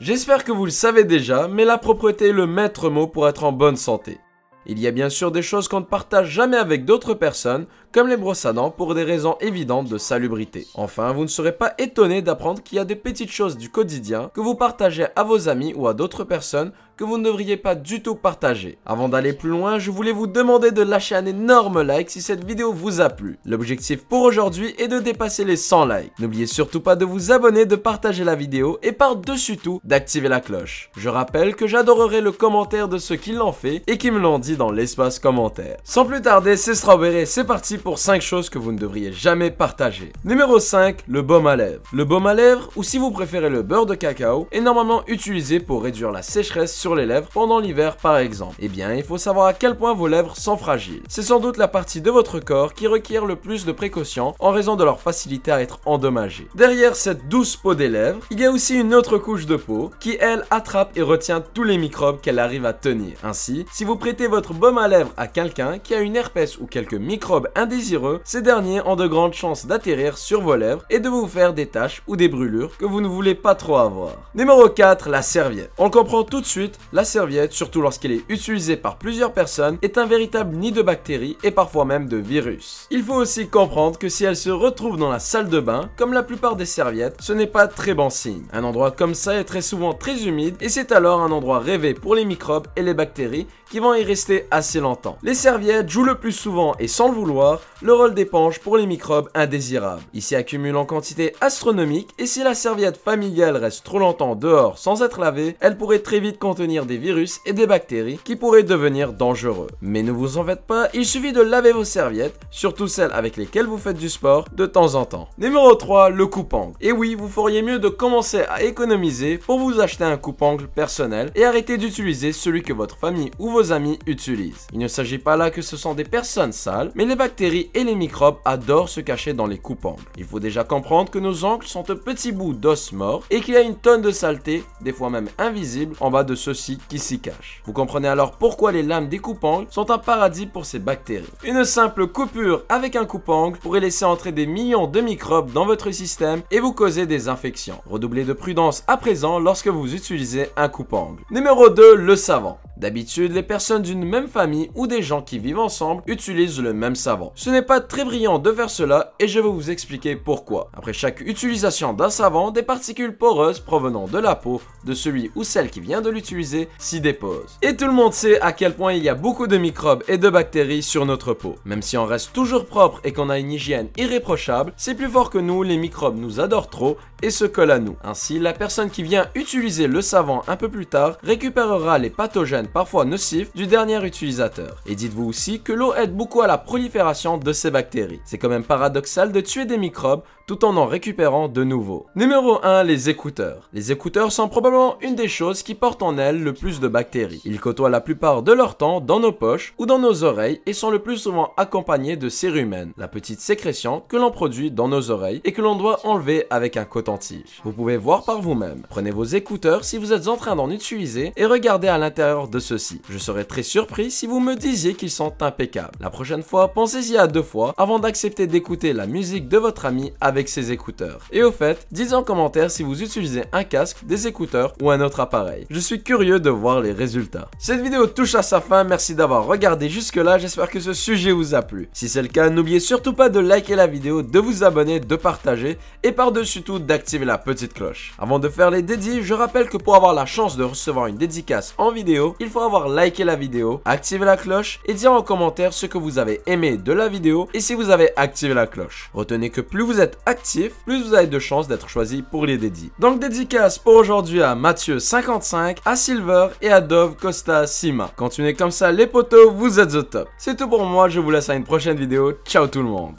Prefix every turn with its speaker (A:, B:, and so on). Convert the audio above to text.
A: J'espère que vous le savez déjà, mais la propreté est le maître mot pour être en bonne santé. Il y a bien sûr des choses qu'on ne partage jamais avec d'autres personnes, comme les brosses à dents pour des raisons évidentes de salubrité. Enfin, vous ne serez pas étonné d'apprendre qu'il y a des petites choses du quotidien que vous partagez à vos amis ou à d'autres personnes que vous ne devriez pas du tout partager. Avant d'aller plus loin, je voulais vous demander de lâcher un énorme like si cette vidéo vous a plu. L'objectif pour aujourd'hui est de dépasser les 100 likes. N'oubliez surtout pas de vous abonner, de partager la vidéo et par-dessus tout, d'activer la cloche. Je rappelle que j'adorerai le commentaire de ceux qui l'ont fait et qui me l'ont dit dans l'espace commentaire. Sans plus tarder, c'est Strawberry, c'est parti pour 5 choses que vous ne devriez jamais partager. Numéro 5, le baume à lèvres. Le baume à lèvres, ou si vous préférez le beurre de cacao, est normalement utilisé pour réduire la sécheresse sur les lèvres pendant l'hiver par exemple. Eh bien, il faut savoir à quel point vos lèvres sont fragiles. C'est sans doute la partie de votre corps qui requiert le plus de précautions en raison de leur facilité à être endommagée. Derrière cette douce peau des lèvres, il y a aussi une autre couche de peau qui, elle, attrape et retient tous les microbes qu'elle arrive à tenir. Ainsi, si vous prêtez votre baume à lèvres à quelqu'un qui a une herpès ou quelques microbes indésireux, ces derniers ont de grandes chances d'atterrir sur vos lèvres et de vous faire des taches ou des brûlures que vous ne voulez pas trop avoir. Numéro 4, la serviette. On le comprend tout de suite, la serviette, surtout lorsqu'elle est utilisée par plusieurs personnes, est un véritable nid de bactéries et parfois même de virus. Il faut aussi comprendre que si elle se retrouve dans la salle de bain, comme la plupart des serviettes, ce n'est pas très bon signe. Un endroit comme ça est très souvent très humide et c'est alors un endroit rêvé pour les microbes et les bactéries qui vont y rester assez longtemps. Les serviettes jouent le plus souvent et sans le vouloir le rôle d'éponge pour les microbes indésirables. Ils s'y accumulent en quantité astronomique et si la serviette familiale reste trop longtemps dehors sans être lavée, elle pourrait très vite contenir des virus et des bactéries qui pourraient devenir dangereux. Mais ne vous en faites pas, il suffit de laver vos serviettes, surtout celles avec lesquelles vous faites du sport, de temps en temps. Numéro 3, le coupe-ongle. Et oui, vous feriez mieux de commencer à économiser pour vous acheter un coupe-ongle personnel et arrêter d'utiliser celui que votre famille ou vos amis utilisent. Il ne s'agit pas là que ce sont des personnes sales, mais les bactéries et les microbes adorent se cacher dans les coupe-ongles. Il faut déjà comprendre que nos ongles sont de petits bouts d'os morts et qu'il y a une tonne de saleté, des fois même invisible, en bas de ceux-ci qui s'y cachent. Vous comprenez alors pourquoi les lames des coupe-ongles sont un paradis pour ces bactéries. Une simple coupure avec un coupe-ongle pourrait laisser entrer des millions de microbes dans votre système et vous causer des infections. Redoublez de prudence à présent lorsque vous utilisez un coupe-ongle. Numéro 2, le savon. D'habitude, les personnes d'une même famille ou des gens qui vivent ensemble utilisent le même savon. Ce n'est pas très brillant de faire cela et je vais vous expliquer pourquoi. Après chaque utilisation d'un savon, des particules poreuses provenant de la peau de celui ou celle qui vient de l'utiliser s'y déposent. Et tout le monde sait à quel point il y a beaucoup de microbes et de bactéries sur notre peau. Même si on reste toujours propre et qu'on a une hygiène irréprochable, c'est plus fort que nous, les microbes nous adorent trop et se collent à nous. Ainsi, la personne qui vient utiliser le savon un peu plus tard récupérera les pathogènes parfois nocifs du dernier utilisateur. Et dites-vous aussi que l'eau aide beaucoup à la prolifération de ces bactéries. C'est quand même paradoxal de tuer des microbes tout en récupérant de nouveaux. Numéro 1, les écouteurs. Les écouteurs sont probablement une des choses qui portent en elles le plus de bactéries. Ils côtoient la plupart de leur temps dans nos poches ou dans nos oreilles et sont le plus souvent accompagnés de cérumen, la petite sécrétion que l'on produit dans nos oreilles et que l'on doit enlever avec un coton-tige. Vous pouvez voir par vous-même. Prenez vos écouteurs si vous êtes en train d'en utiliser et regardez à l'intérieur de ceux-ci. Je serais très surpris si vous me disiez qu'ils sont impeccables. La prochaine fois, pensez-y à 2 fois avant d'accepter d'écouter la musique de votre ami avec ses écouteurs. Et au fait, dites en commentaire si vous utilisez un casque, des écouteurs ou un autre appareil. Je suis curieux de voir les résultats. Cette vidéo touche à sa fin, merci d'avoir regardé jusque là, j'espère que ce sujet vous a plu. Si c'est le cas, n'oubliez surtout pas de liker la vidéo, de vous abonner, de partager et par-dessus tout d'activer la petite cloche. Avant de faire les dédits, je rappelle que pour avoir la chance de recevoir une dédicace en vidéo, il faut avoir liké la vidéo, activer la cloche et dire en commentaire ce que vous avez aimé de la vidéo et si vous avez activé la cloche. Retenez que plus vous êtes actif, plus vous avez de chances d'être choisi pour les dédits. Donc dédicace pour aujourd'hui à Mathieu55, à Silver et à Dove Costa Sima. Continuez comme ça les potos, vous êtes au top. C'est tout pour moi, je vous laisse à une prochaine vidéo. Ciao tout le monde.